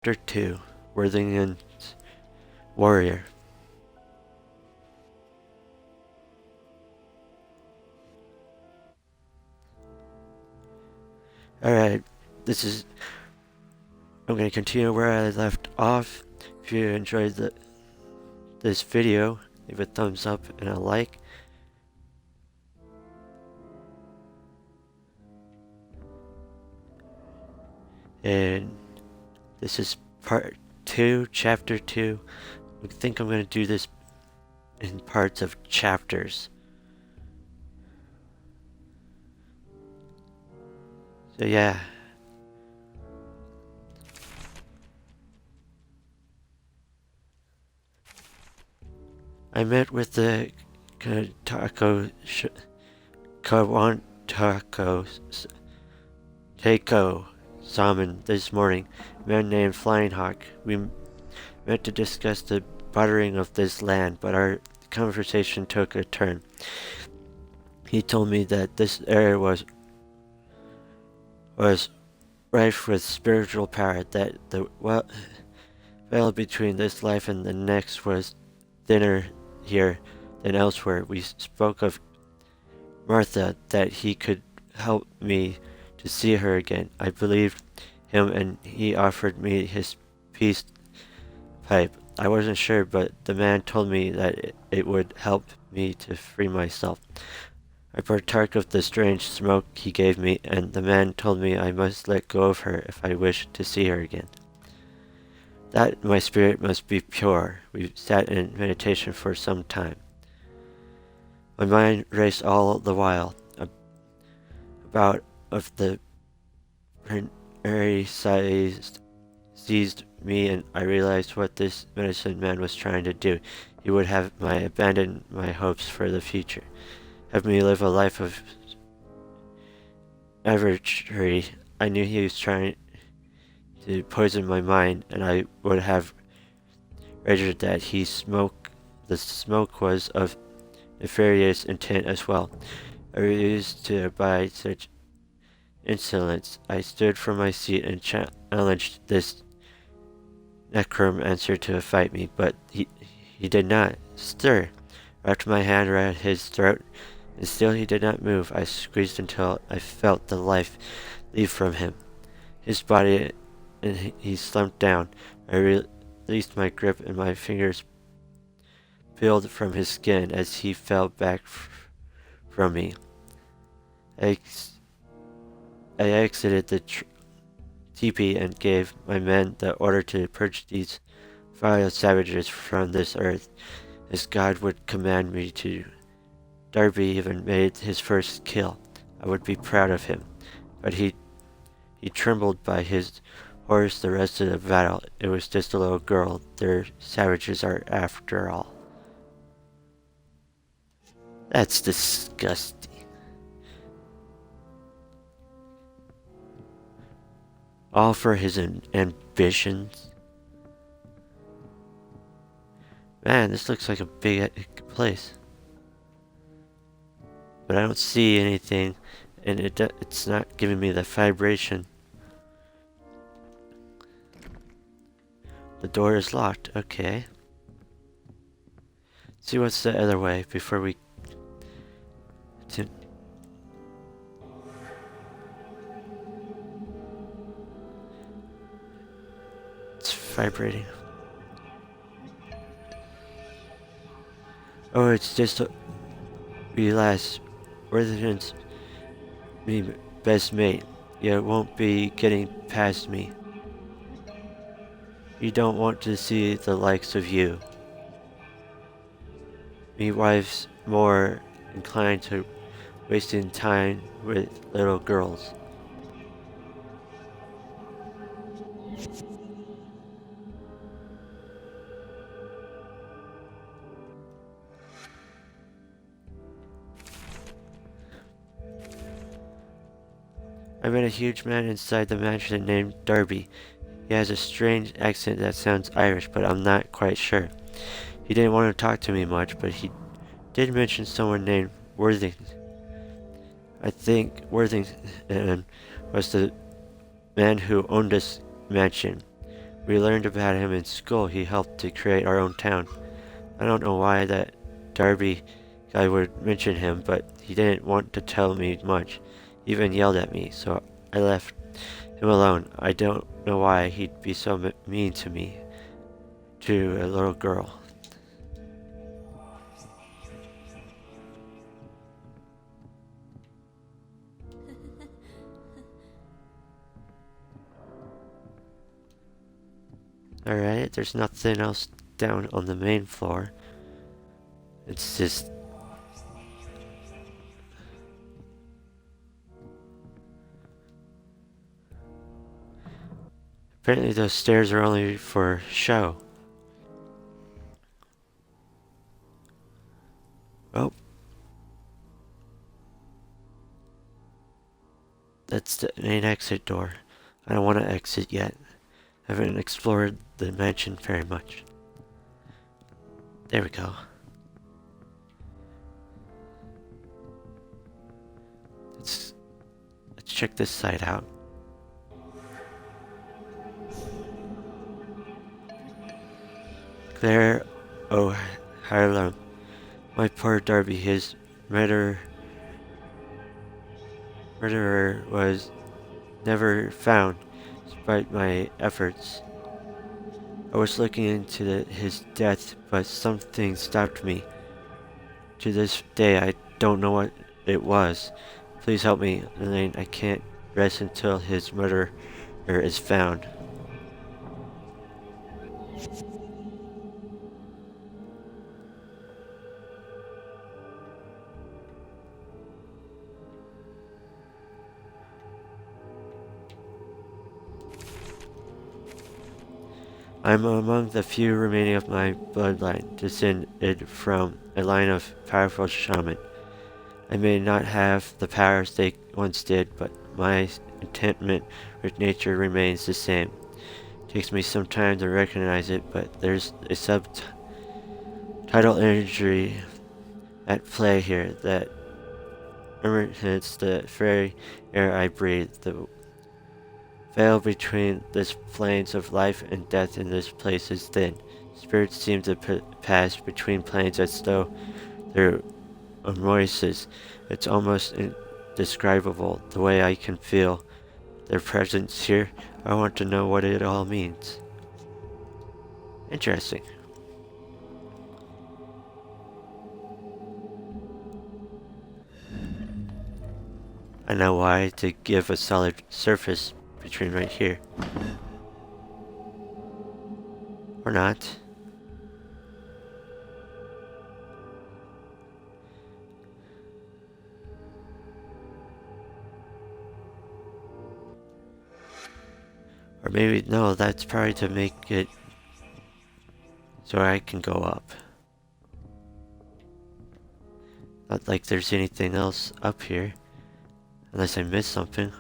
Chapter 2, Worthington's Warrior. Alright, I'm going to continue where I left off. If you enjoyed this video, leave a thumbs up and a like. And this is part 2, chapter 2. I think I'm going to do this in parts of chapters. So yeah. I met with the Kawantako Keiko Salmon this morning, a man named Flying Hawk. We met to discuss the bartering of this land, but our conversation took a turn. He told me that this area was rife with spiritual power, that the veil between this life and the next was thinner here than elsewhere. We spoke of Martha, that he could help me to see her again. I believed him, and he offered me his peace pipe. I wasn't sure, but the man told me that it would help me to free myself. I partook of the strange smoke he gave me, and the man told me I must let go of her if I wished to see her again. That my spirit must be pure. We sat in meditation for some time. My mind raced all the while about of the prairie seized me, and I realized what this medicine man was trying to do. He would have me abandon my hopes for the future, have me live a life of savagery. I knew he was trying to poison my mind, and I would have raged that the smoke was of nefarious intent as well. I refused to abide such insolence. I stood from my seat and challenged this necromancer to fight me, but he did not stir. I wrapped my hand around his throat, and still he did not move. I squeezed until I felt the life leave from him. His body, and he slumped down. I released my grip, and my fingers peeled from his skin as he fell back from me. I exited the teepee and gave my men the order to purge these vile savages from this earth, as God would command me to. Darby even made his first kill. I would be proud of him, but he trembled by his horse the rest of the battle. It was just a little girl. They're savages are after all. That's disgusting. All for his ambitions. Man, this looks like a big place. But I don't see anything, and it's not giving me the vibration. The door is locked. Okay. Let's see what's the other way before we... It's vibrating. Oh, it's just a... Relax. Worthington's me best mate. You won't be getting past me. You don't want to see the likes of you. Me wife's more inclined to wasting time with little girls. I met a huge man inside the mansion named Darby. He has a strange accent that sounds Irish, but I'm not quite sure. He didn't want to talk to me much, but he did mention someone named Worthington. I think Worthington was the man who owned this mansion. We learned about him in school. He helped to create our own town. I don't know why that Darby guy would mention him, but he didn't want to tell me much. He even yelled at me, so I left him alone. I don't know why he'd be so mean to me, to a little girl. Alright, there's nothing else down on the main floor. It's just... apparently those stairs are only for show. Oh. That's the main exit door. I don't want to exit yet. I haven't explored the mansion very much. There we go. Let's check this side out. Claire O'Harlem. My poor Darby, his murderer was never found, despite my efforts. I was looking into his death, but something stopped me. To this day, I don't know what it was. Please help me, Elaine. I can't rest until his murderer is found. I'm among the few remaining of my bloodline, descended from a line of powerful shaman. I may not have the powers they once did, but my contentment with nature remains the same. It takes me some time to recognize it, but there's a subtitle imagery at play here that imitates the very air I breathe. The veil between this planes of life and death in this place is thin. Spirits seem to pass between planes as though they're voices. It's almost indescribable the way I can feel their presence here. I want to know what it all means. Interesting. I know why, to give a solid surface between right here. Or not. Or maybe, no, that's probably to make it so I can go up. Not like there's anything else up here. Unless I missed something.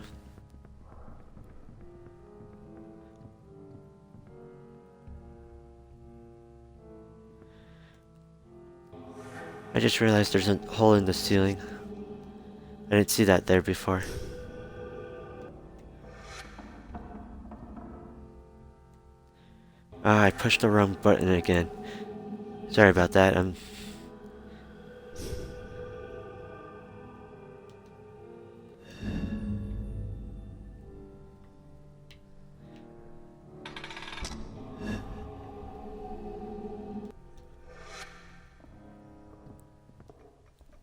I just realized there's a hole in the ceiling. I didn't see that there before. Ah, I pushed the wrong button again. Sorry about that.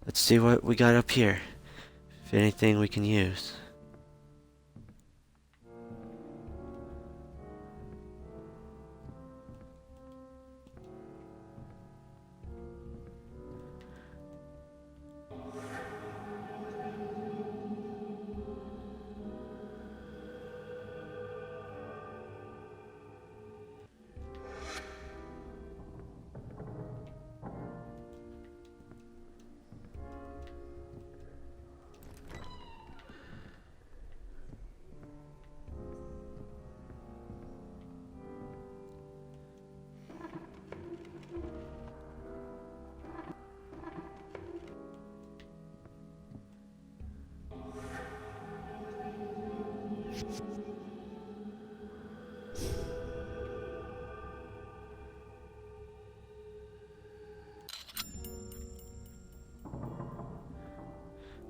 Let's see what we got up here. If anything we can use.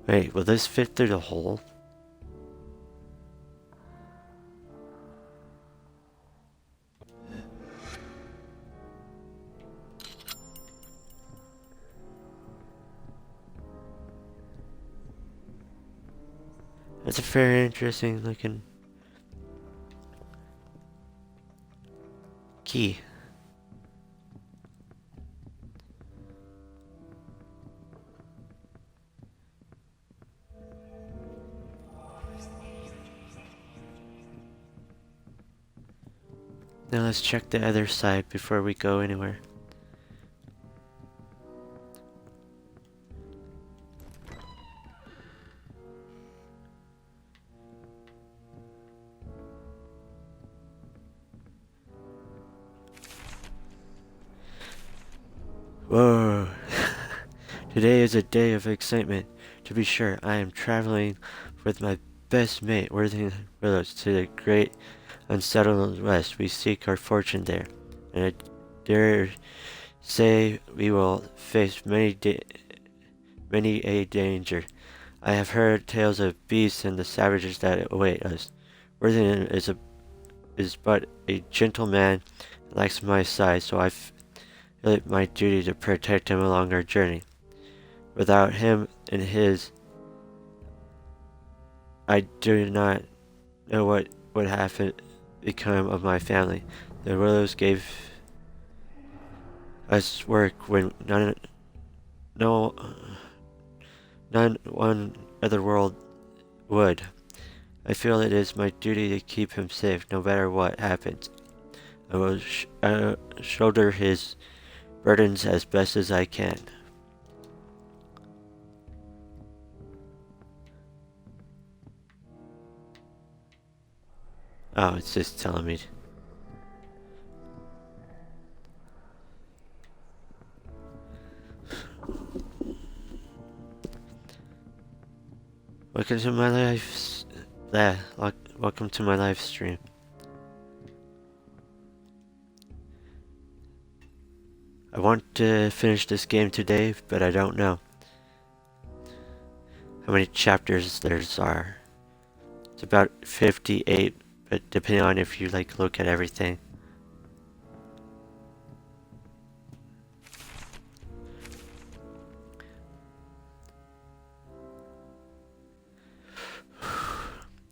Wait, will this fit through the hole? That's a very interesting looking key. Now let's check the other side before we go anywhere. Whoa. Today is a day of excitement. To be sure, I am traveling with my best mate, wortham willows, to the great unsettled west. We seek our fortune there, and I dare say we will face many a danger. I have heard tales of beasts and the savages that await us. Worthington is but a gentle man, and lacks my size, so I feel it my duty to protect him along our journey. Without him and his, I do not know what would become of my family. The willows gave us work when no none one other world would. I feel it is my duty to keep him safe, no matter what happens. I will shoulder his burdens as best as I can. Oh, it's just telling me. Welcome to my welcome to my live stream. I want to finish this game today, but I don't know how many chapters there are. It's about 58, but depending on if you look at everything.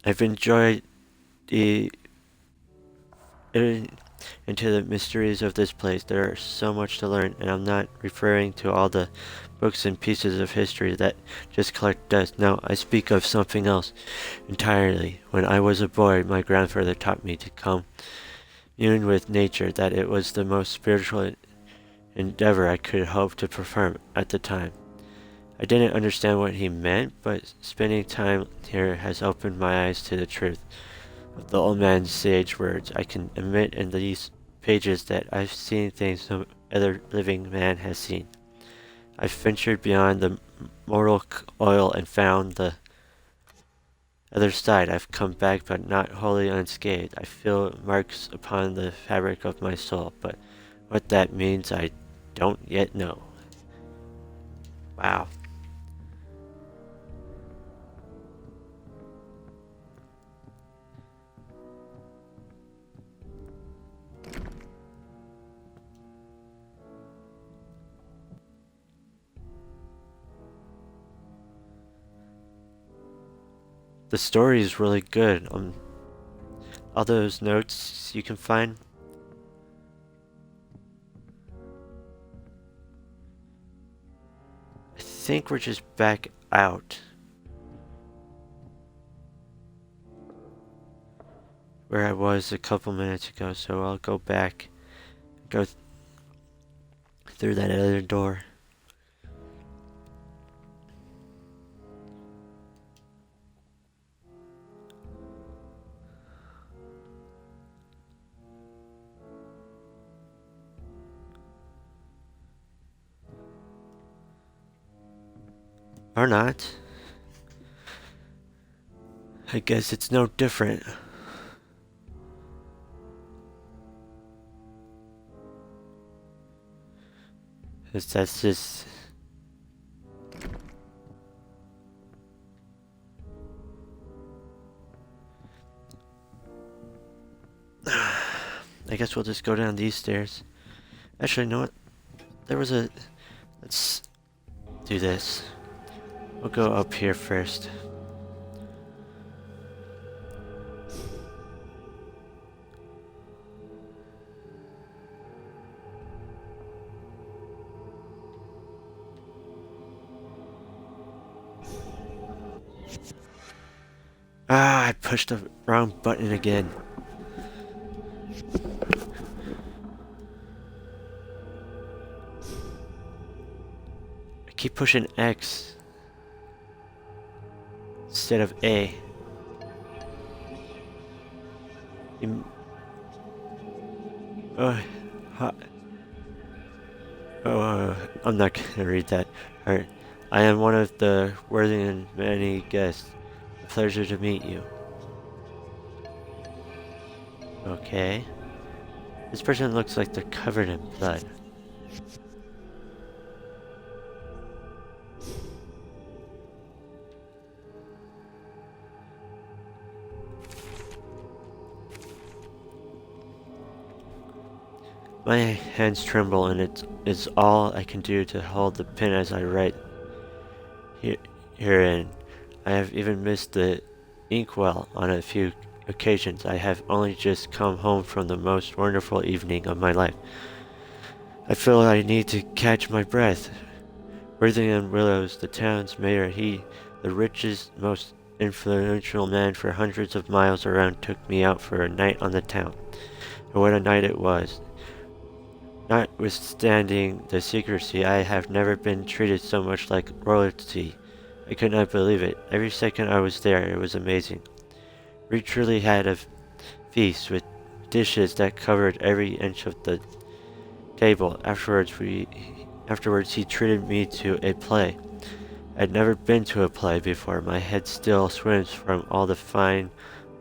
I've enjoyed into the mysteries of this place. There is so much to learn, and I'm not referring to all the books and pieces of history that just collect dust. No, I speak of something else entirely. When I was a boy, my grandfather taught me to commune with nature, that it was the most spiritual endeavor I could hope to perform at the time. I didn't understand what he meant, but spending time here has opened my eyes to the truth of the old man's sage words. I can admit in these pages that I've seen things no other living man has seen. I've ventured beyond the mortal coil and found the other side. I've come back, but not wholly unscathed. I feel marks upon the fabric of my soul, but what that means I don't yet know. Wow. The story is really good. All those notes you can find. I think we're just back out where I was a couple minutes ago, so I'll go back, go through that other door. Or not. I guess it's no different. That's just... I guess we'll just go down these stairs. Actually, you know what? Let's do this. We'll go up here first. Ah, I pushed the wrong button again. I keep pushing X instead of A. Oh, I'm not gonna read that. Alright. I am one of the worthy and many guests. A pleasure to meet you. Okay. This person looks like they're covered in blood. My hands tremble and it is all I can do to hold the pen as I write herein. I have even missed the inkwell on a few occasions. I have only just come home from the most wonderful evening of my life. I feel I need to catch my breath. Wortham Willows, the town's mayor, he, the richest, most influential man for hundreds of miles around, took me out for a night on the town. And what a night it was. Notwithstanding the secrecy, I have never been treated so much like royalty. I could not believe it. Every second I was there, it was amazing. We truly had a feast with dishes that covered every inch of the table. Afterwards, he treated me to a play. I'd never been to a play before. My head still swims from all the fine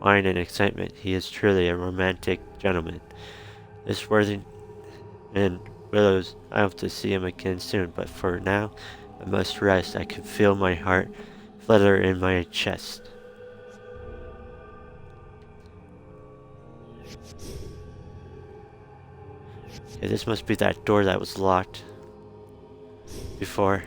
wine and excitement. He is truly a romantic gentleman. This worthy and Willows, I hope to see him again soon, but for now, I must rest. I can feel my heart flutter in my chest. Okay, this must be that door that was locked before.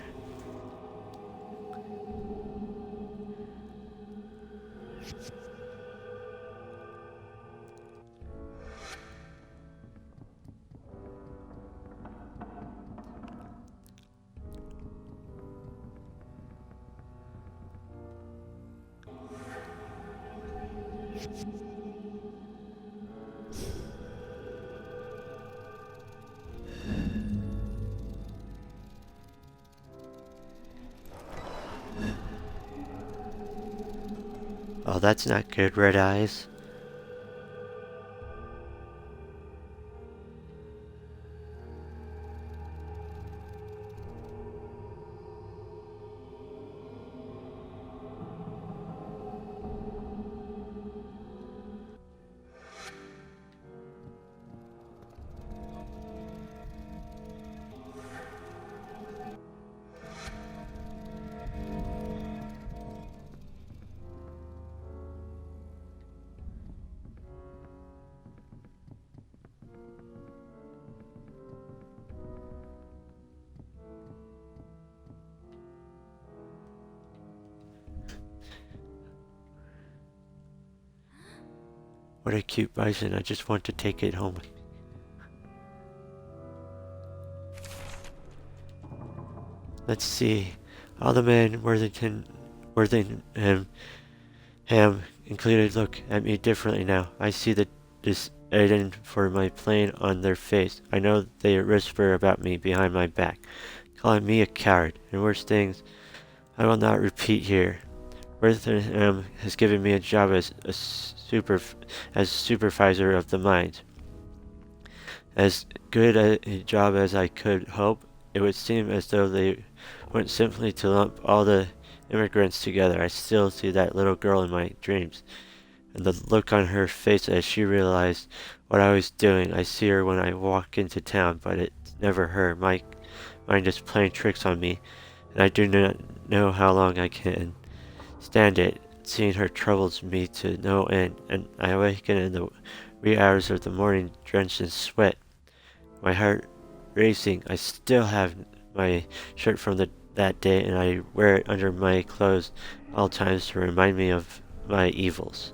Oh, that's not good, Red Eyes. What a cute bison. I just want to take it home. Let's see. All the men Worthington Ham included look at me differently now. I see the disdain for my plane on their face. I know they whisper about me behind my back, calling me a coward, and worse things I will not repeat here. Wortham has given me a job as supervisor of the mines. As good a job as I could hope. It would seem as though they went simply to lump all the immigrants together. I still see that little girl in my dreams, and the look on her face as she realized what I was doing. I see her when I walk into town, but it's never her. My mind is playing tricks on me, and I do not know how long I can stand it. Seeing her troubles me to no end, and I awaken in the wee hours of the morning drenched in sweat, my heart racing. I still have my shirt from that day, and I wear it under my clothes all times to remind me of my evils.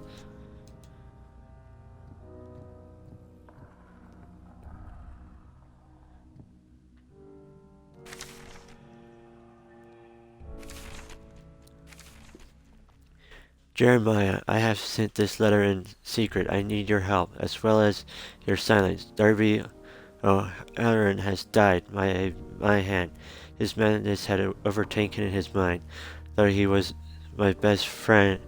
Jeremiah, I have sent this letter in secret. I need your help, as well as your silence. Darby O'Halloran has died by my hand. His madness had overtaken his mind. Though he was my best friend,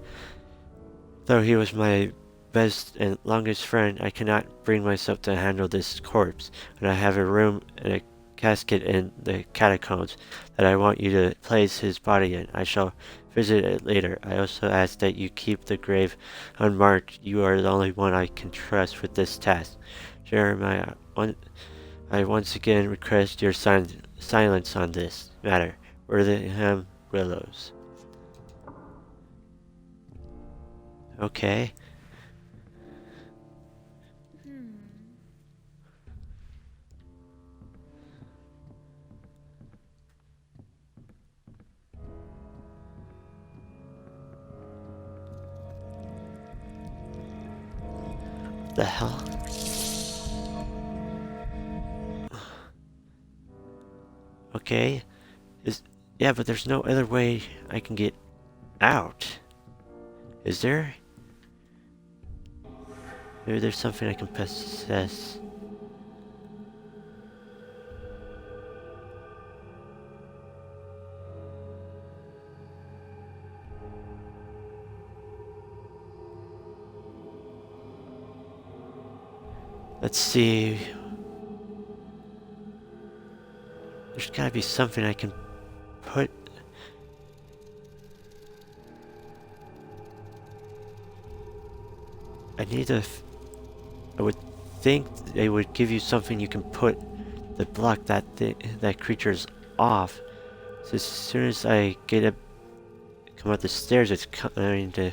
though he was my best and longest friend, I cannot bring myself to handle this corpse, and I have a room and a casket in the catacombs that I want you to place his body in. I shall visit it later. I also ask that you keep the grave unmarked. You are the only one I can trust with this task. Jeremiah, I once again request your silence on this matter. Wortham Willows. Okay. The hell? Okay. Yeah, but there's no other way I can get out. Is there? Maybe there's something I can possess. Let's see. There's gotta be something I can put. I need to. I would think they would give you something you can put that block that creature's off. So as soon as I come up the stairs, it's coming to.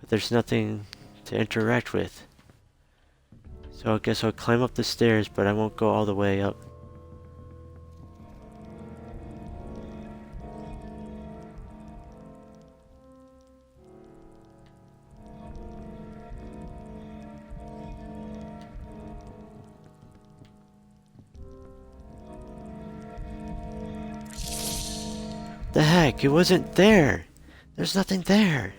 But there's nothing to interact with. So I guess I'll climb up the stairs, but I won't go all the way up. The heck? It wasn't there! There's nothing there!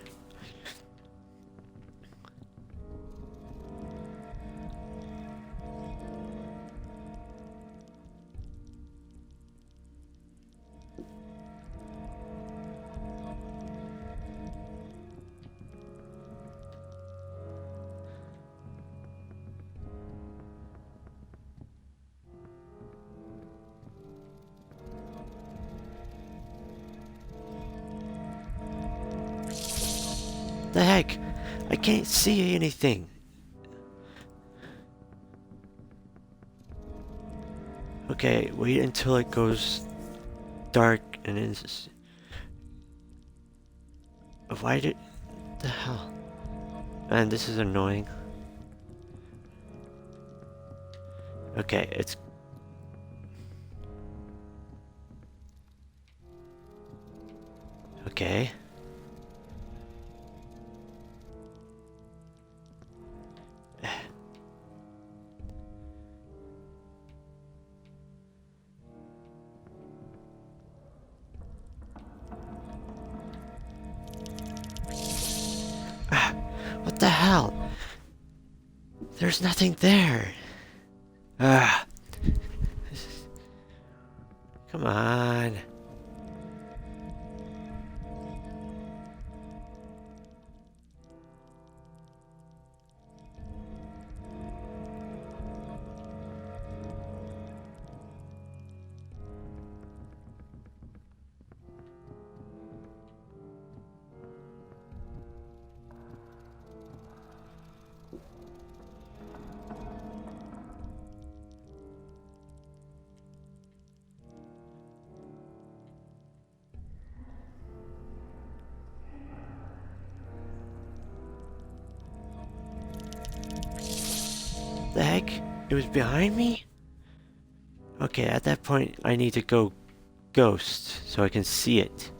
The heck? I can't see anything. Okay, wait until it goes dark and it's... Why did... the hell? Man, this is annoying. Okay, it's... Okay. What the hell? There's nothing there. Ah. Come on. the heck? It was behind me? Okay, at that point, I need to go ghost so I can see it.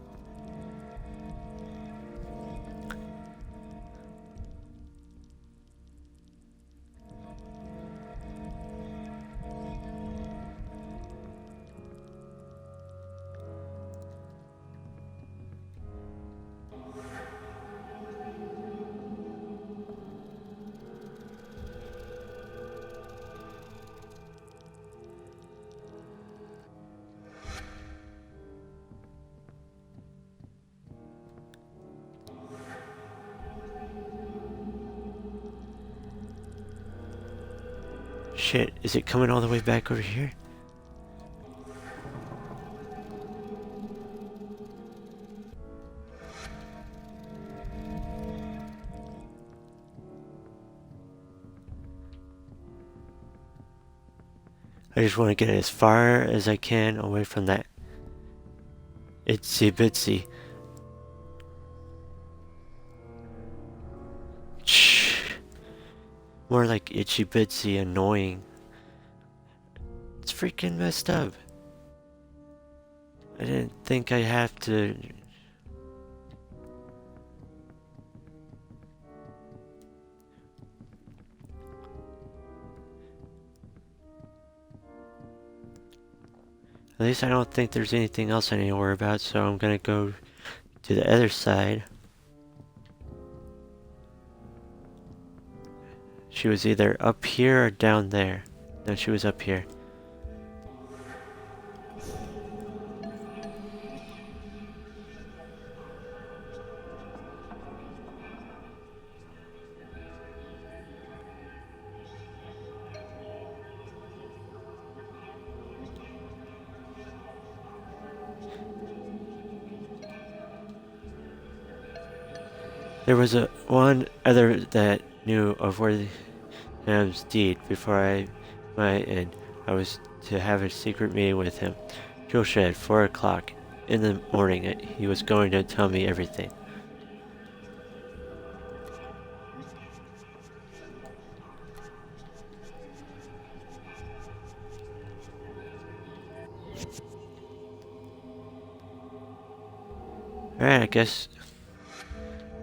Shit, is it coming all the way back over here? I just want to get as far as I can away from that itsy bitsy. More like itchy bitsy annoying. It's freaking messed up. I didn't think I'd have to. At least I don't think there's anything else I need to worry about, so I'm gonna go to the other side. She was either up here or down there. No, she was up here. There was one other that knew of Wortham's deed before I might, and I was to have a secret meeting with him. Toolshed, 4 o'clock in the morning. He was going to tell me everything. Alright, I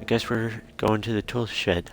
guess we're going to the tool shed.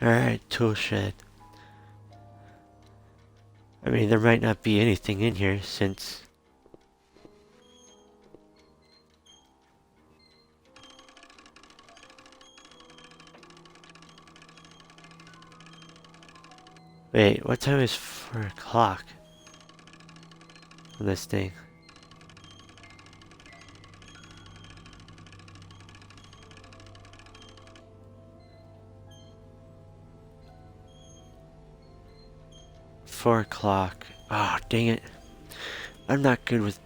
Alright, tool shed. I mean, there might not be anything in here since... Wait, what time is 4 o'clock on this thing? Four o'clock. Oh, dang it. I'm not good with...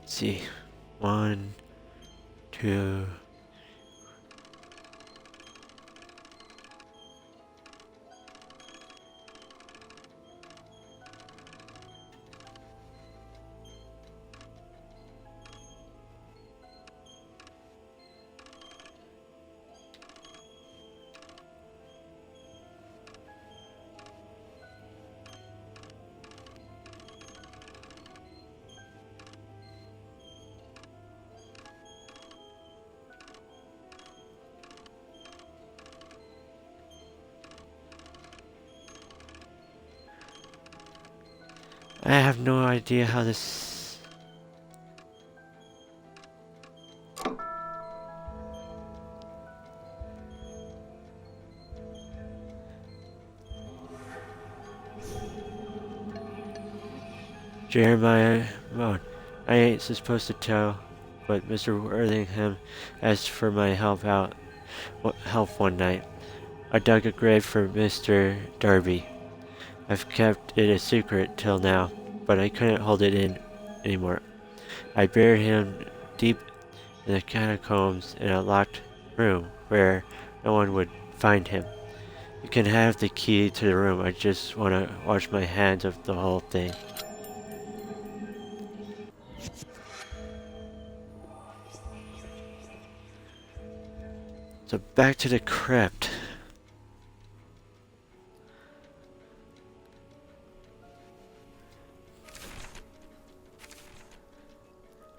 Let's see. 1, 2... I have no idea how this... Jeremiah Moan. I ain't supposed to tell, but Mr. Wortham asked for my help out help one night. I dug a grave for Mr. Darby. I've kept it a secret till now, but I couldn't hold it in anymore. I buried him deep in the catacombs in a locked room where no one would find him. You can have the key to the room. I just want to wash my hands of the whole thing. So back to the crypt.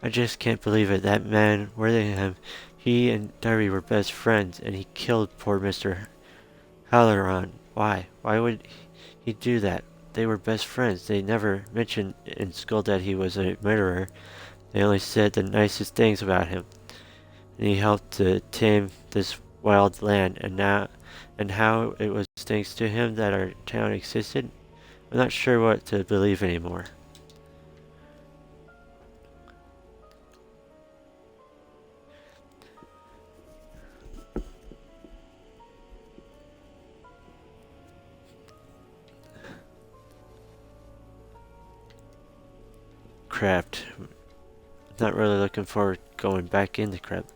I just can't believe it. That man, Wortham, he and Darby were best friends, and he killed poor Mr. Halloran. Why? Why would he do that? They were best friends. They never mentioned in school that he was a murderer. They only said the nicest things about him. And he helped to tame this wild land, and how it was thanks to him that our town existed. I'm not sure what to believe anymore. Crypt. Not really looking forward to going back in the crypt.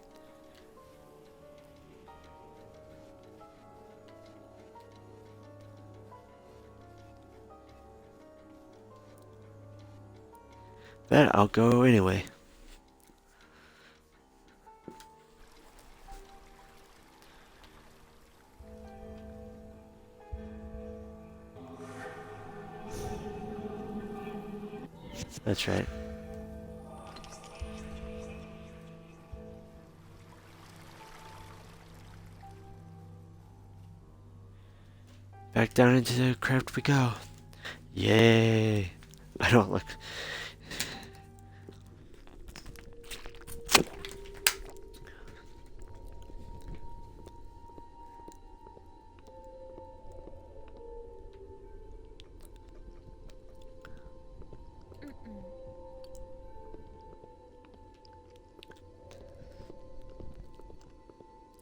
But I'll go anyway. That's right. Back down into the crypt we go. Yay! I don't look.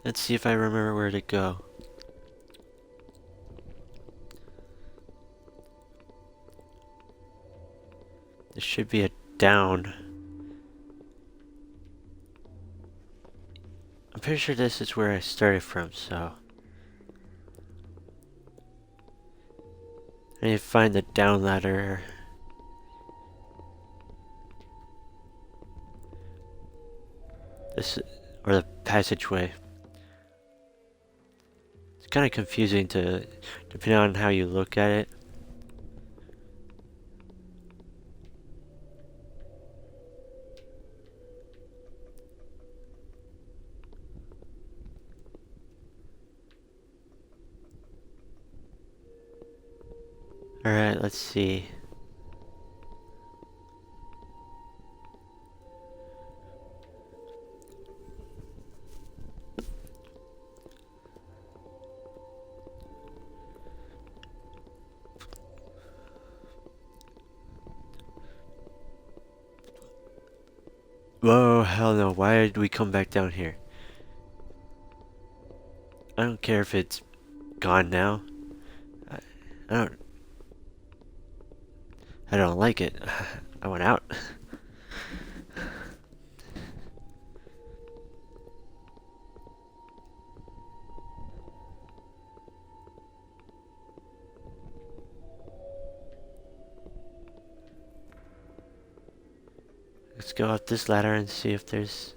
Let's see if I remember where to go. There should be a down. I'm pretty sure this is where I started from, so I need to find the down ladder. This, or the passageway. It's kind of confusing depending on how you look at it. Alright, let's see. Whoa, hell no, why did we come back down here? I don't care if it's gone now. I don't like it. I went out. Let's go up this ladder and see if there's...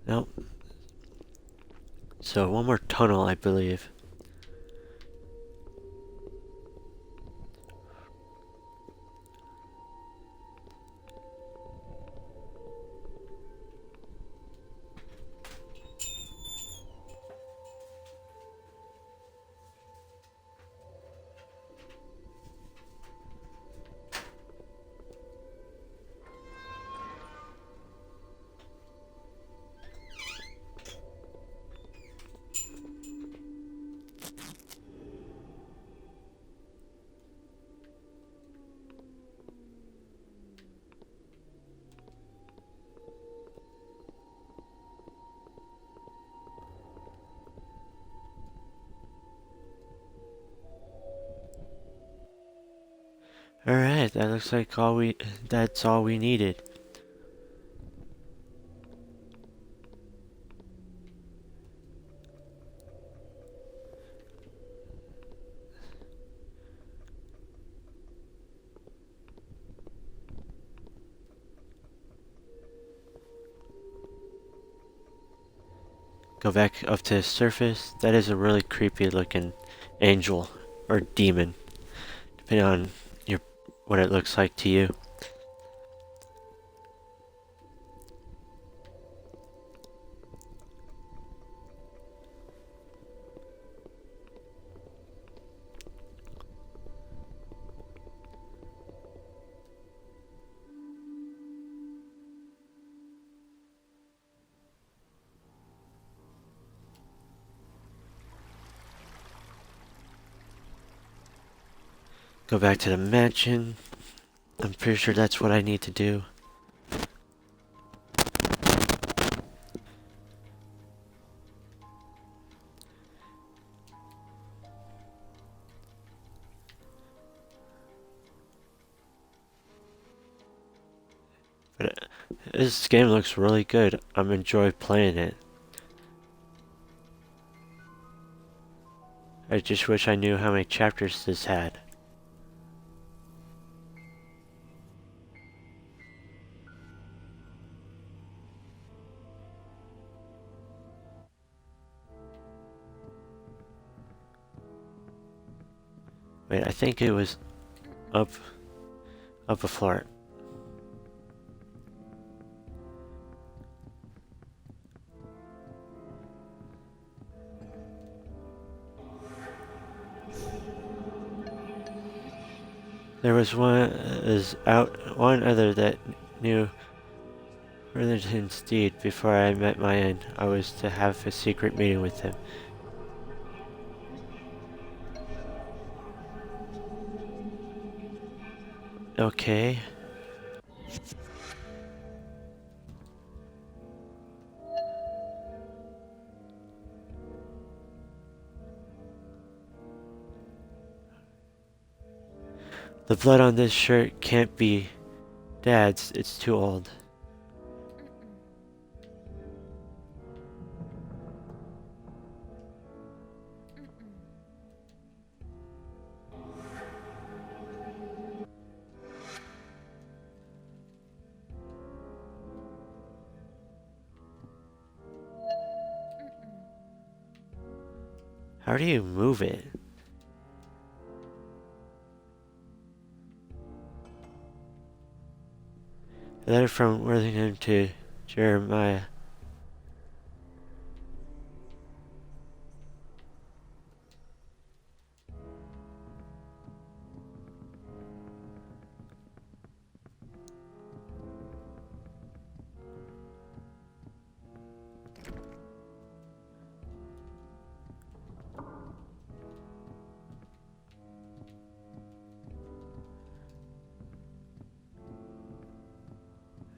Nope. So one more tunnel, I believe. Alright, that looks like that's all we needed. Go back up to the surface. That is a really creepy looking angel or demon, depending on what it looks like to you. Go back to the mansion. I'm pretty sure that's what I need to do. But this game looks really good. I'm enjoying playing it. I just wish I knew how many chapters this had. Wait, I think it was up a floor. There was one other that knew Worthington's deed before I met my end. I was to have a secret meeting with him. Okay. The blood on this shirt can't be Dad's. It's too old. How do you move it? A letter from Worthington to Jeremiah.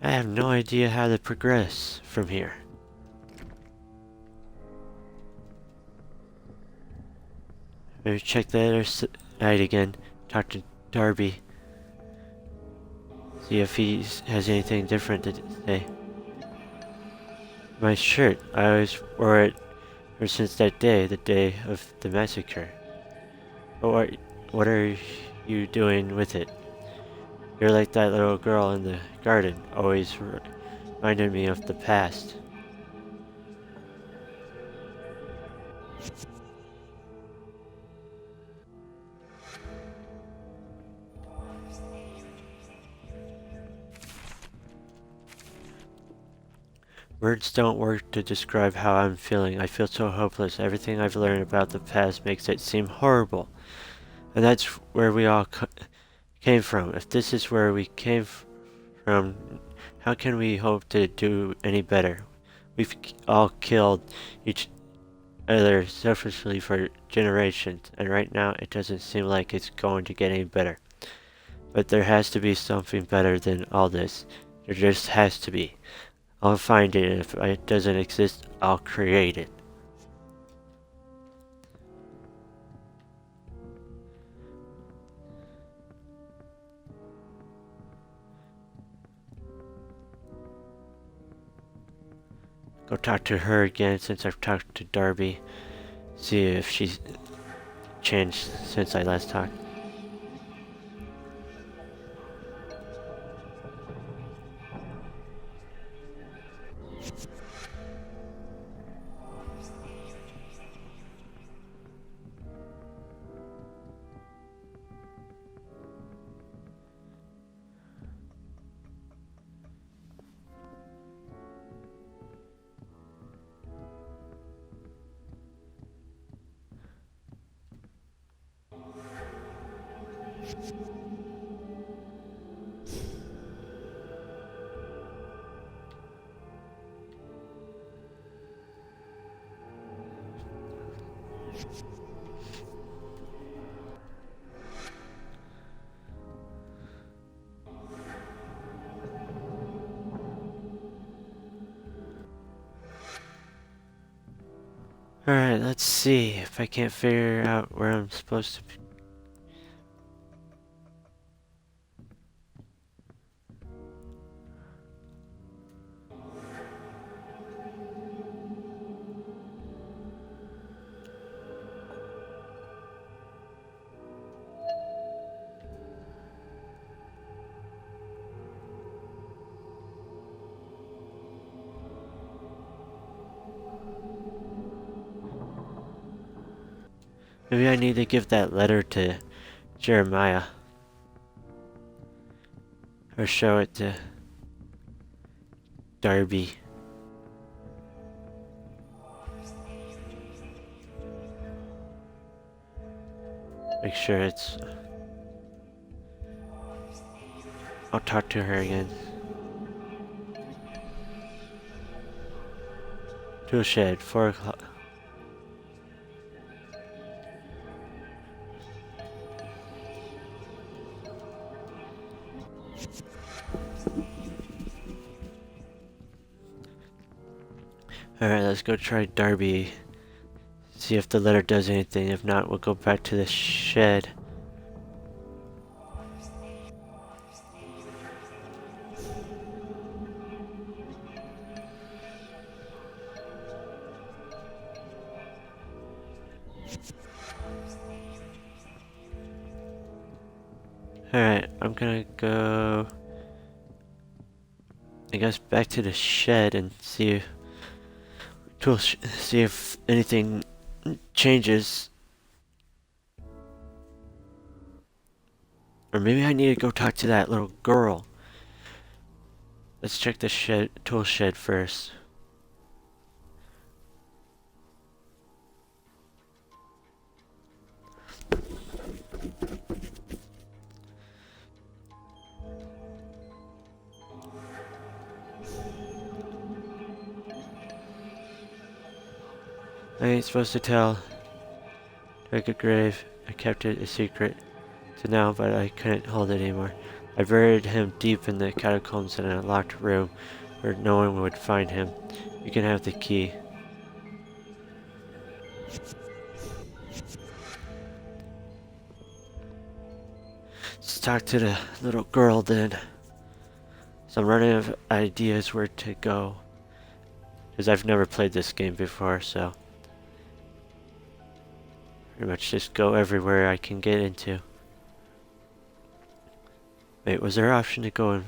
I have no idea how to progress from here. Maybe check the other side again. Talk to Darby. See if he has anything different to say. My shirt. I always wore it ever since that day, the day of the massacre. What are you doing with it? You're like that little girl in the garden, always reminded me of the past. Words don't work to describe how I'm feeling. I feel so hopeless. Everything I've learned about the past makes it seem horrible. And that's where we all came from. If this is where we came from, how can we hope to do any better? We've all killed each other selfishly for generations, and right now it doesn't seem like it's going to get any better. But there has to be something better than all this. There just has to be. I'll find it, and if it doesn't exist, I'll create it. go talk to her again since I've talked to Darby. See if she's changed since I last talked. Alright, let's see if I can't figure out where I'm supposed to be. Maybe I need to give that letter to Jeremiah. Or show it to Darby. Make sure it's... I'll talk to her again. Tool shed, 4 o'clock. Alright, let's go try Darby. See if the letter does anything. If not, we'll go back to the shed. Alright, I'm gonna go... I guess back to the shed and see if anything changes. Or maybe I need to go talk to that little girl. Let's check the tool shed first. I ain't supposed to tell. Like a grave, I kept it a secret to now, but I couldn't hold it anymore. I buried him deep in the catacombs in a locked room where no one would find him. You can have the key. Let's talk to the little girl then. So I'm running out of ideas where to go. Because I've never played this game before, so... pretty much just go everywhere I can get into. Wait, was there an option to go in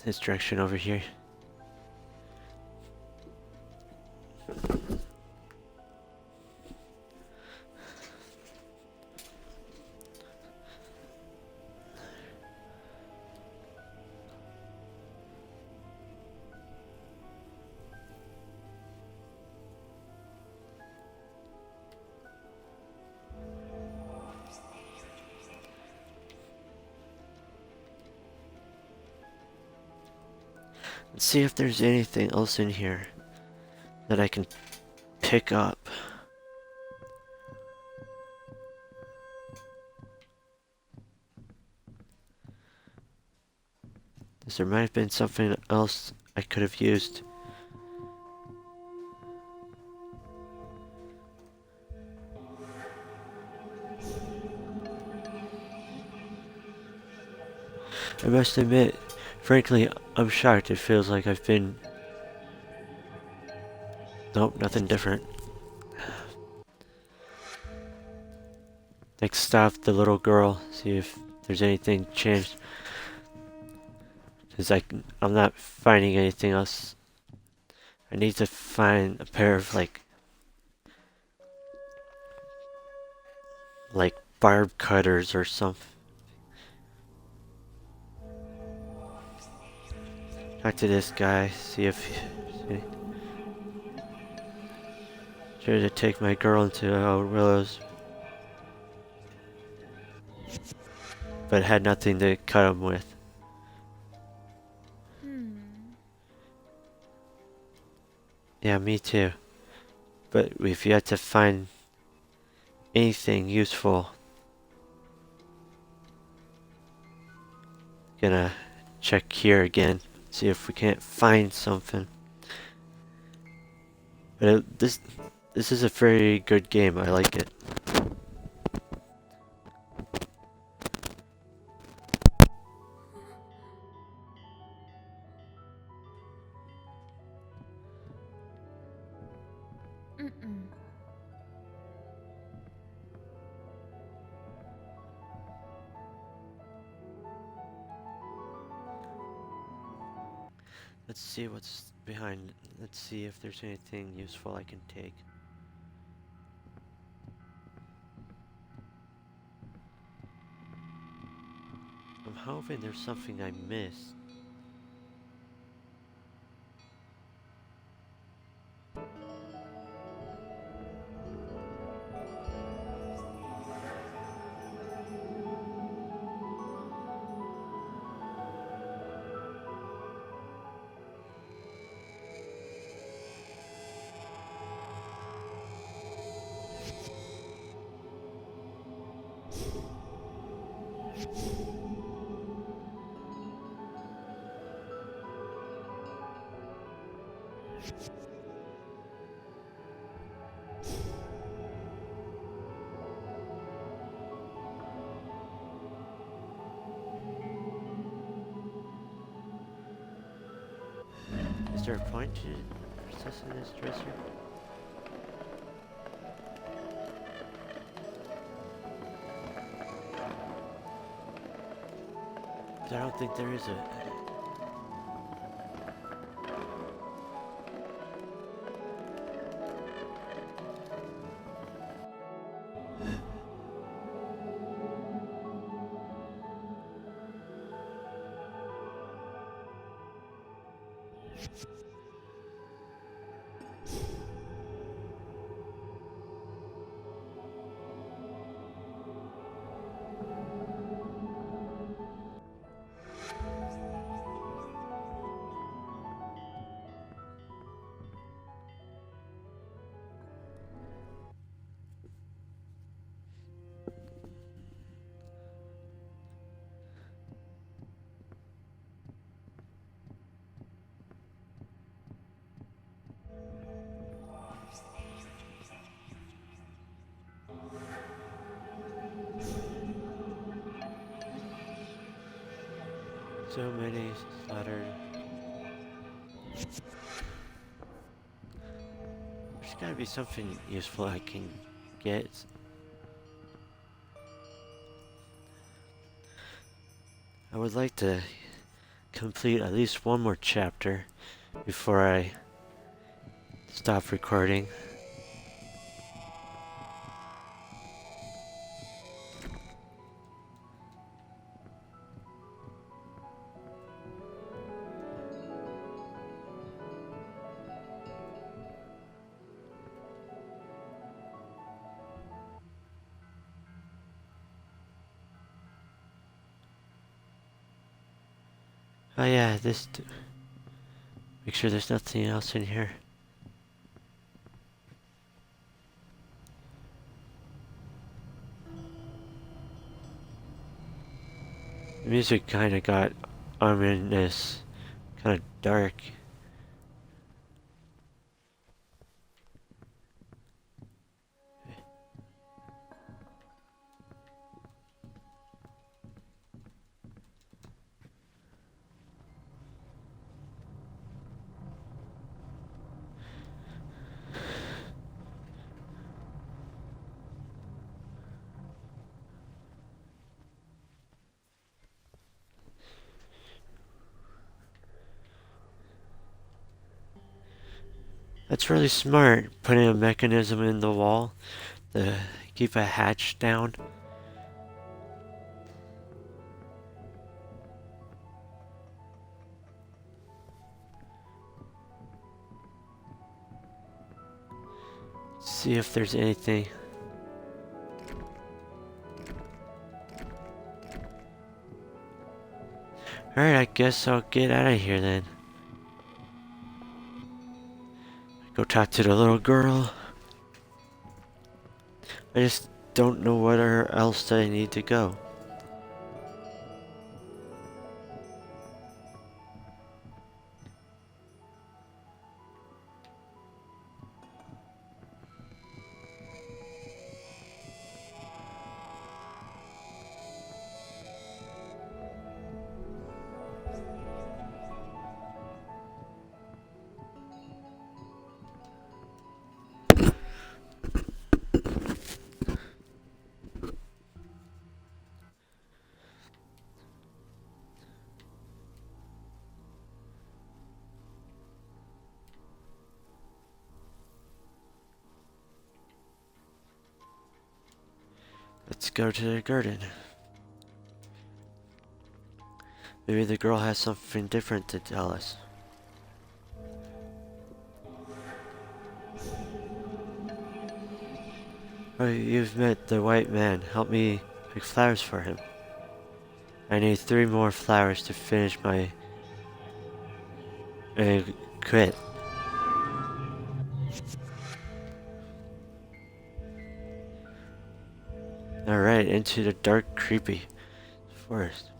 this direction over here? Let's see if there's anything else in here that I can pick up. There might have been something else I could have used. I must admit, frankly, I'm shocked. It feels like I've been... Nope, nothing different. Next stop, the little girl. See if there's anything changed. Cause I'm not finding anything else. I need to find a pair of like barb cutters or something. Talk to this guy, see if try to take my girl into Willow's, but had nothing to cut him with. Yeah, me too. But we've yet to find anything useful. Gonna check here again, see if we can't find something. But this is a very good game. I like it. Let's see what's behind. Let's see if there's anything useful I can take. I'm hoping there's something I missed. Is there a point to processing this dresser? But I don't think there is a... So many slaughtered. There's gotta be something useful I can get. I would like to complete at least one more chapter before I stop recording. Oh yeah, make sure there's nothing else in here. The music kinda got ominous, kinda dark. That's really smart, putting a mechanism in the wall to keep a hatch down. See if there's anything. Alright, I guess I'll get out of here then. Go talk to the little girl. I just don't know where else I need to go. Let's go to the garden. Maybe the girl has something different to tell us. Oh, you've met the white man. Help me pick flowers for him. I need 3 more flowers to finish my quit. Alright, into the dark, creepy forest.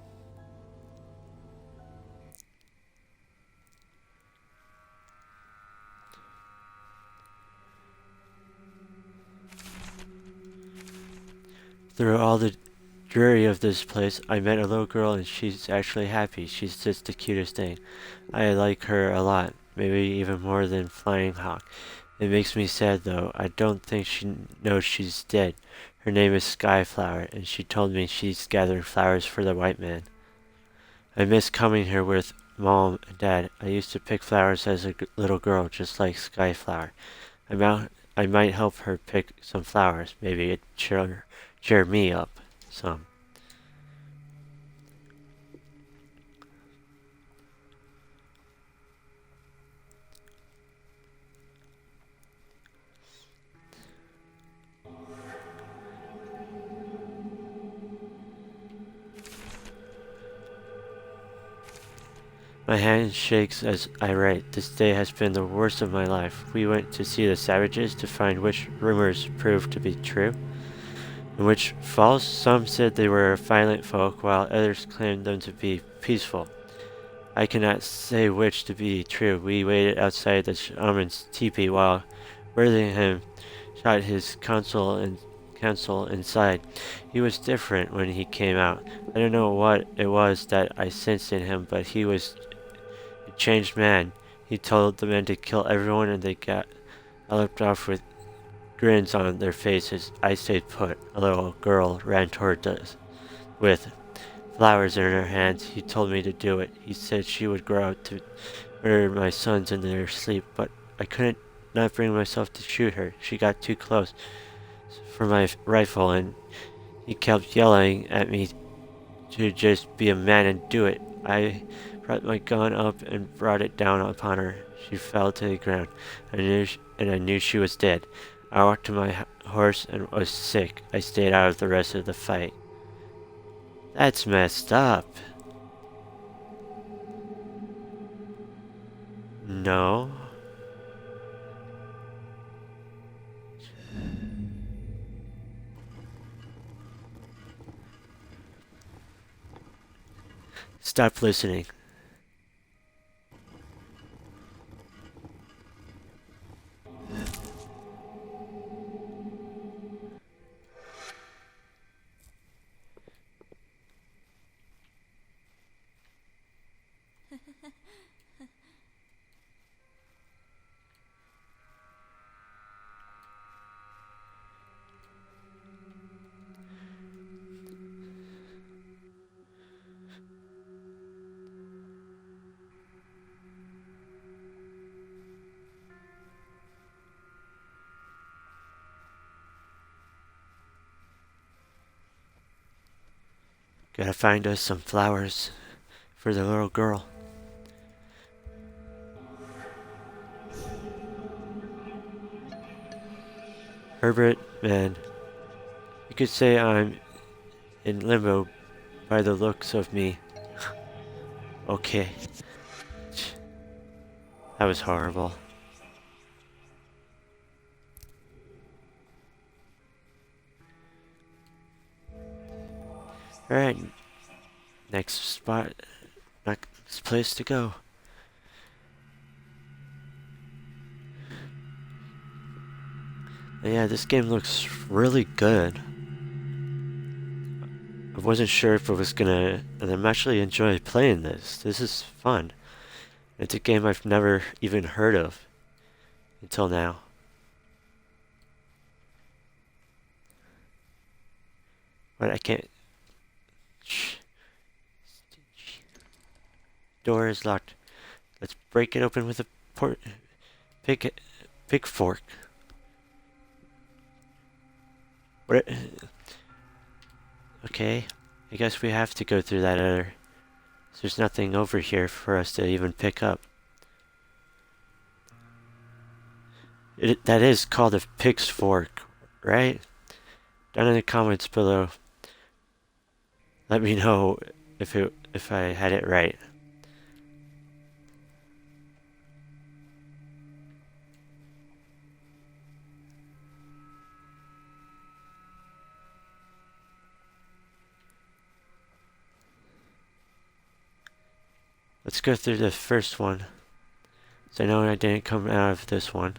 Through all the dreary of this place, I met a little girl and she's actually happy. She's just the cutest thing. I like her a lot, maybe even more than Flying Hawk. It makes me sad though. I don't think she knows she's dead. Her name is Skyflower, and she told me she's gathering flowers for the white man. I miss coming here with Mom and Dad. I used to pick flowers as a little girl, just like Skyflower. I might help her pick some flowers. Maybe it cheer me up some. My hand shakes as I write. This day has been the worst of my life. We went to see the savages to find which rumors proved to be true and which false. Some said they were violent folk, while others claimed them to be peaceful. I cannot say which to be true. We waited outside the shaman's teepee while Wortham shot his counsel inside. He was different when he came out. I don't know what it was that I sensed in him, but he was a changed man. He told the men to kill everyone, and they galloped off with grins on their faces. I stayed put. A little girl ran toward us with flowers in her hands. He told me to do it. He said she would grow up to murder my sons in their sleep, but I couldn't not bring myself to shoot her. She got too close for my rifle, and he kept yelling at me to just be a man and do it. I brought my gun up and brought it down upon her. She fell to the ground. I knew she was dead. I walked to my horse and was sick. I stayed out of the rest of the fight. That's messed up. No. Stop listening. Gotta find us some flowers for the little girl. Herbert, man, you could say I'm in limbo by the looks of me. Okay. That was horrible. Alright, next spot, next place to go. Yeah, this game looks really good. I wasn't sure if it was gonna, and I'm actually enjoying playing this. This is fun. It's a game I've never even heard of until now. But I can't. Shh. Door is locked. Let's break it open with a pick fork. What? Okay, I guess we have to go through that other. There's nothing over here for us to even pick up. That is called a pig's fork, right? Down in the comments below, let me know if I had it right. Let's go through the first one. So I know I didn't come out of this one.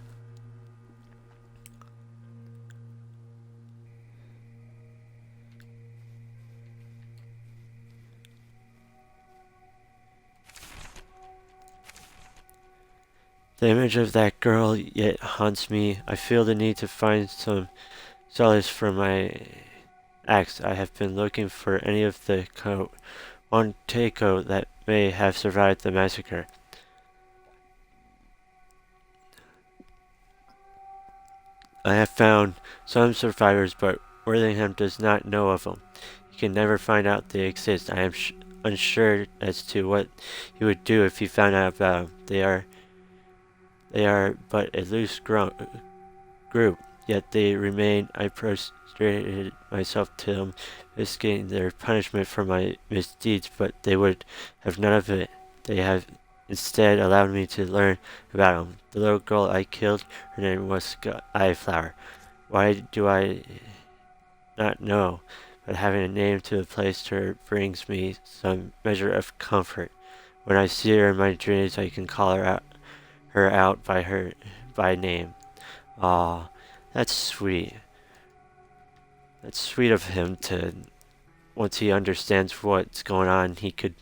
The image of that girl yet haunts me. I feel the need to find some solace for my acts. I have been looking for any of the Onteco that may have survived the massacre. I have found some survivors, but Wortham does not know of them. He can never find out they exist. I am unsure as to what he would do if he found out about them. They are but a loose group, yet they remain. I prostrated myself to them, risking their punishment for my misdeeds, but they would have none of it. They have instead allowed me to learn about them. The little girl I killed, her name was Eyeflower. Why do I not know? But having a name to place her brings me some measure of comfort. When I see her in my dreams, I can call her out by name. Aw, that's sweet. That's sweet of him to, once he understands what's going on, he could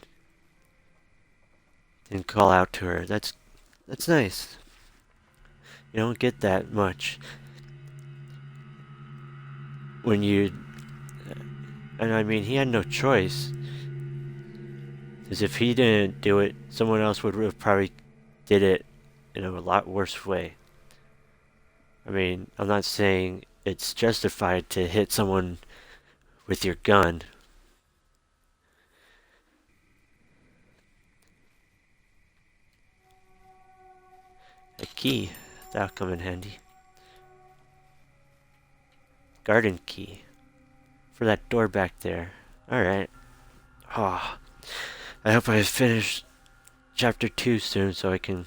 then call out to her. That's nice. You don't get that much when you, and I mean, he had no choice. Because if he didn't do it, someone else would have probably did it in a lot worse way. I mean, I'm not saying it's justified to hit someone with your gun. A key. That'll come in handy. Garden key. For that door back there. Alright. Oh, I hope I finish chapter 2 soon so I can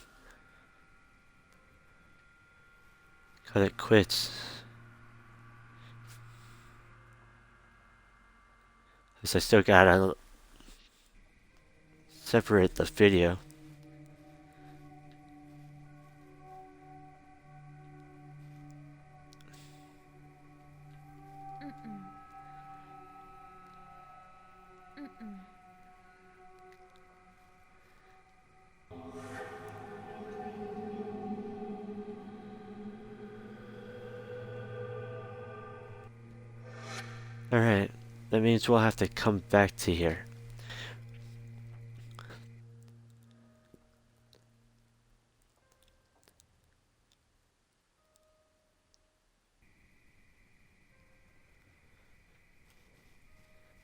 call it quits. Because I still gotta separate the video. Alright, that means we'll have to come back to here.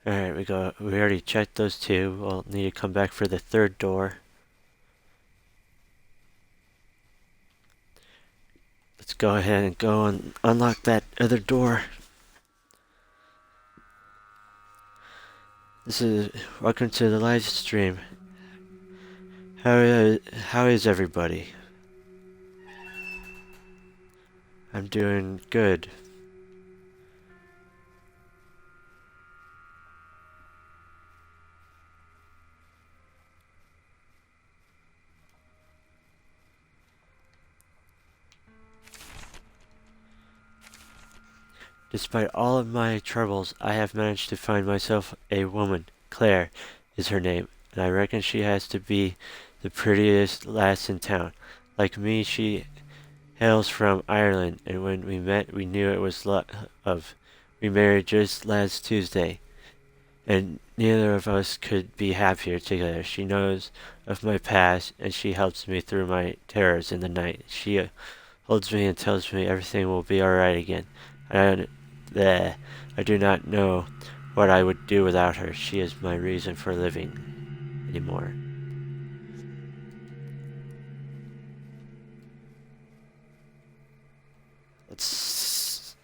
Alright, we already checked those two. We'll need to come back for the third door. Let's go ahead and go and unlock that other door. Welcome to the live stream. How is everybody? I'm doing good. Despite all of my troubles, I have managed to find myself a woman. Claire is her name, and I reckon she has to be the prettiest lass in town. Like me, she hails from Ireland, and when we met, we knew it was love. We married just last Tuesday, and neither of us could be happier together. She knows of my past, and she helps me through my terrors in the night. She holds me and tells me everything will be alright again. I do not know what I would do without her. She is my reason for living anymore. Let's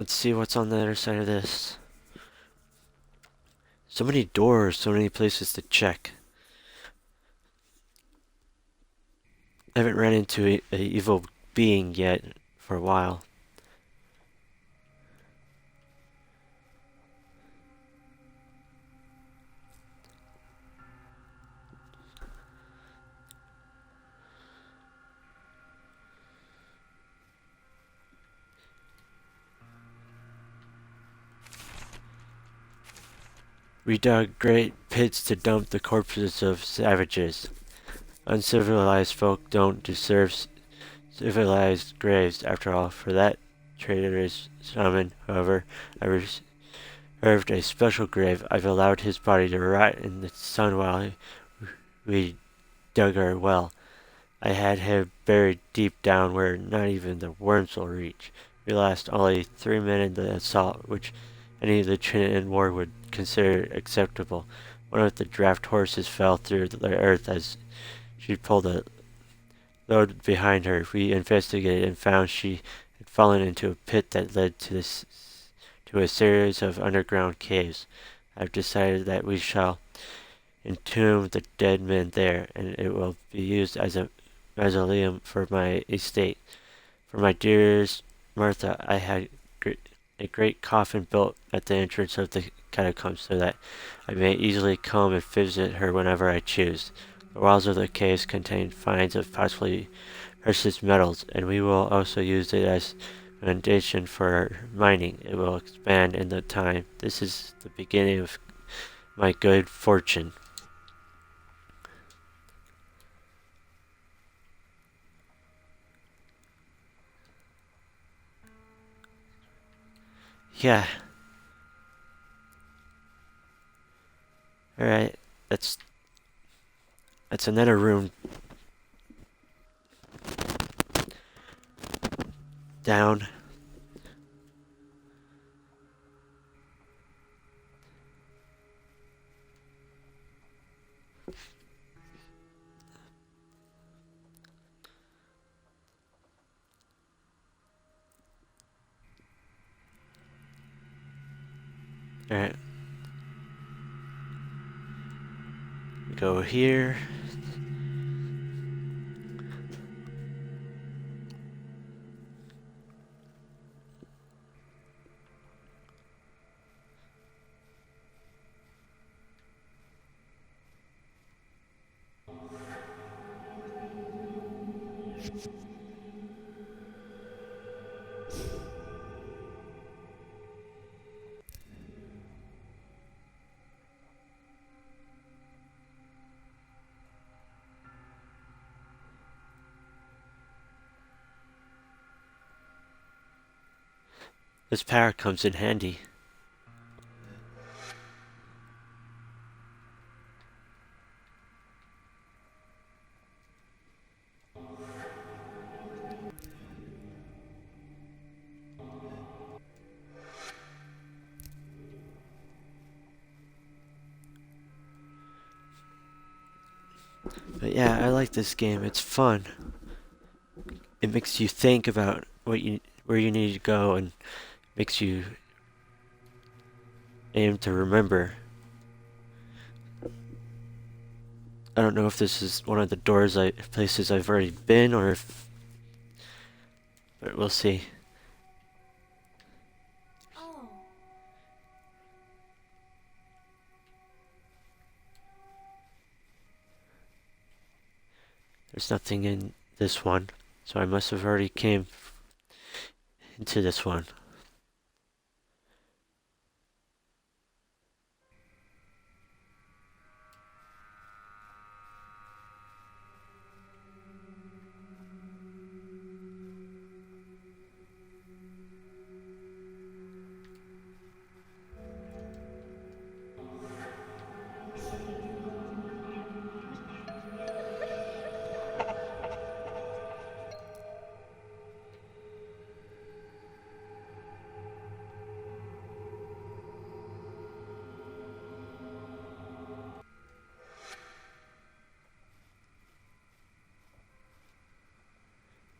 see what's on the other side of this. So many doors, so many places to check. I haven't ran into an evil being yet for a while. We dug great pits to dump the corpses of savages. Uncivilized folk don't deserve civilized graves, after all. For that traitorous shaman, however, I reserved a special grave. I've allowed his body to rot in the sun while we dug our well. I had him buried deep down where not even the worms will reach. We lost only 3 men in the assault, which any lieutenant in war would consider acceptable. One of the draft horses fell through the earth as she pulled a load behind her. We investigated and found she had fallen into a pit that led to a series of underground caves. I've decided that we shall entomb the dead men there, and it will be used as a mausoleum for my estate. For my dearest Martha, I had a great coffin built at the entrance of the catacombs so that I may easily come and visit her whenever I choose. The walls of the caves contain finds of possibly precious metals, and we will also use it as foundation for mining. It will expand in the time. This is the beginning of my good fortune. Yeah. Alright, that's another room down. Alright. Go here. This power comes in handy. But yeah, I like this game. It's fun. It makes you think about where you need to go and makes you aim to remember. I don't know if this is one of the places I've already been or if, but we'll see. Oh. There's nothing in this one, so I must have already came into this one.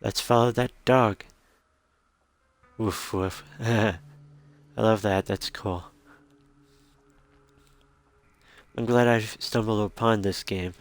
Let's follow that dog. Woof woof. I love that. That's cool. I'm glad I stumbled upon this game.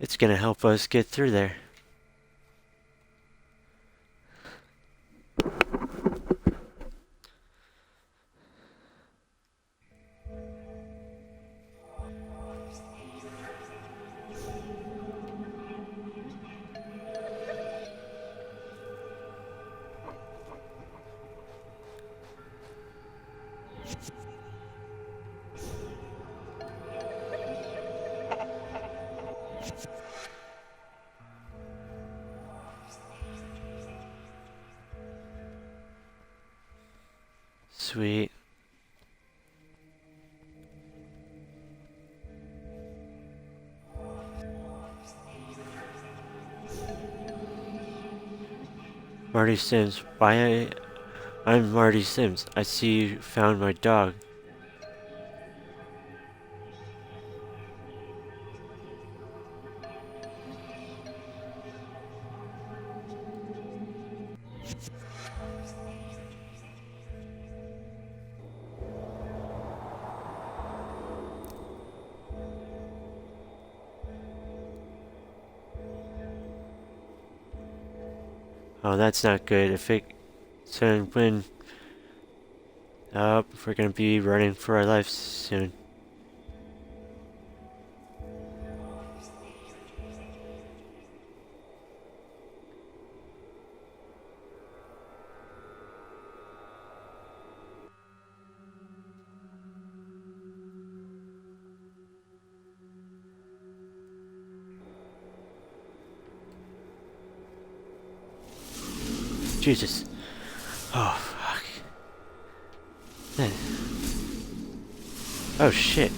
It's gonna help us get through there. Sweet. Marty Sims. I'm Marty Sims. I see you found my dog. Oh, that's not good. So when we're gonna be running for our lives soon. Jesus. Oh, fuck. Oh, shit.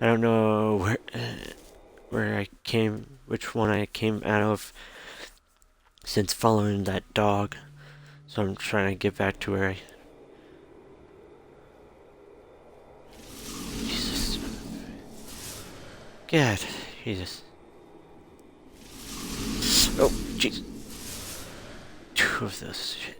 I don't know which one I came out of since following that dog. So I'm trying to get back to where I... Jesus. God. Jesus. Oh, jeez. Two of those shit.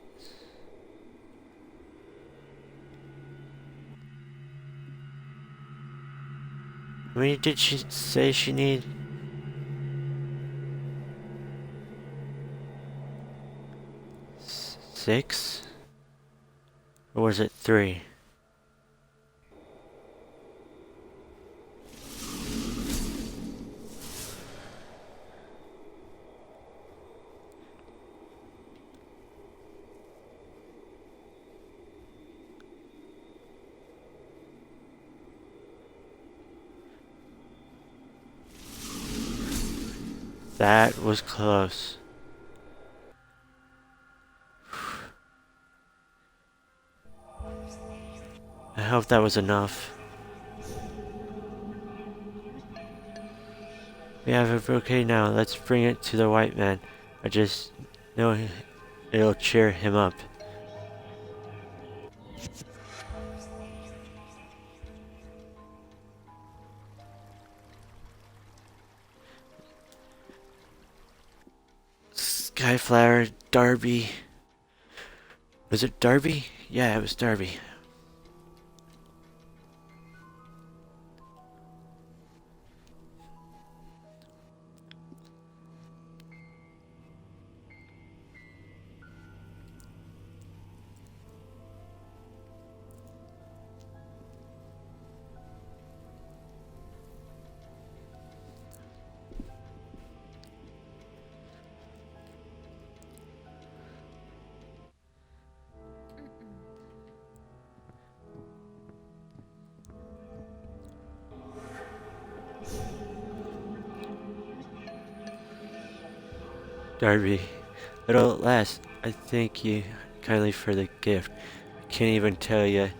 How many did she say she needed? 6? Or was it 3? That was close. I hope that was enough. We have a bouquet now. Let's bring it to the white man. I just know it'll cheer him up. Skyflower, Darby. Was it Darby? Yeah, it was Darby. Darby, it'll last. I thank you kindly for the gift. I can't even tell you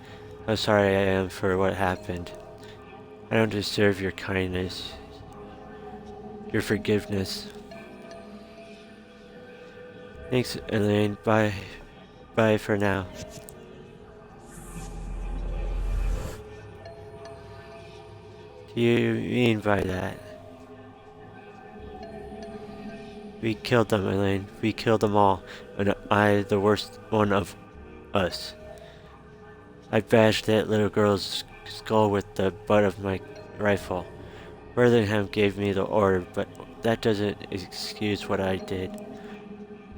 how sorry I am for what happened. I don't deserve your kindness, your forgiveness. Thanks, Elaine. Bye. Bye for now. Do you mean by that? We killed them, Elaine. We killed them all, and I, the worst one of us. I bashed that little girl's skull with the butt of my rifle. Wortham gave me the order, but that doesn't excuse what I did.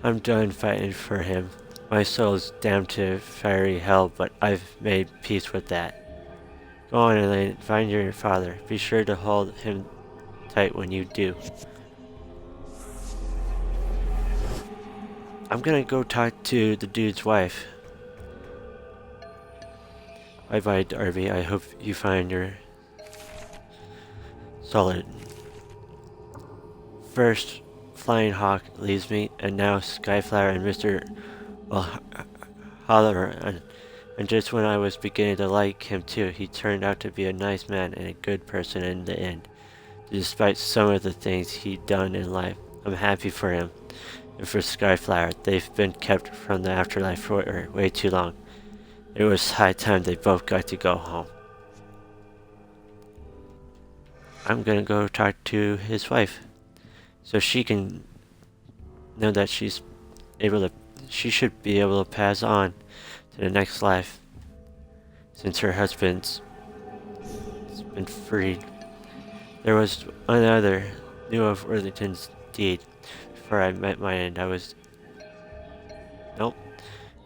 I'm done fighting for him. My soul's damned to fiery hell, but I've made peace with that. Go on, Elaine. Find your father. Be sure to hold him tight when you do. I'm gonna go talk to the dude's wife. Bye-bye, Darby. I hope you find your solid. First, Flying Hawk leaves me, and now Skyflower and Mr. Holler. And just when I was beginning to like him too, he turned out to be a nice man and a good person in the end. Despite some of the things he'd done in life, I'm happy for him. And for Skyflower, they've been kept from the afterlife for way too long. It was high time they both got to go home. I'm gonna go talk to his wife, so she can know that she should be able to pass on to the next life, since her husband's been freed. There was another knew of Worthington's deed. Before I met my end, nope.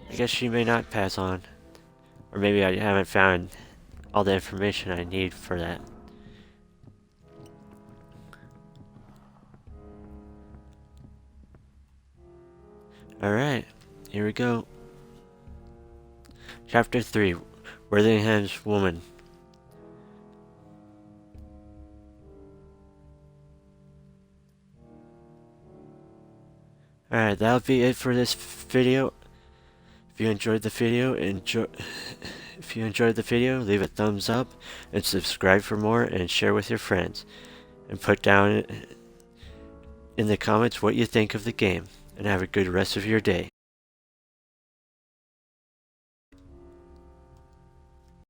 I guess she may not pass on. Or maybe I haven't found all the information I need for that. Alright, here we go. Chapter 3, Worthingham's Woman. Alright, that'll be it for this video. If you enjoyed the video, leave a thumbs up and subscribe for more, and share with your friends. And put down in the comments what you think of the game, and have a good rest of your day.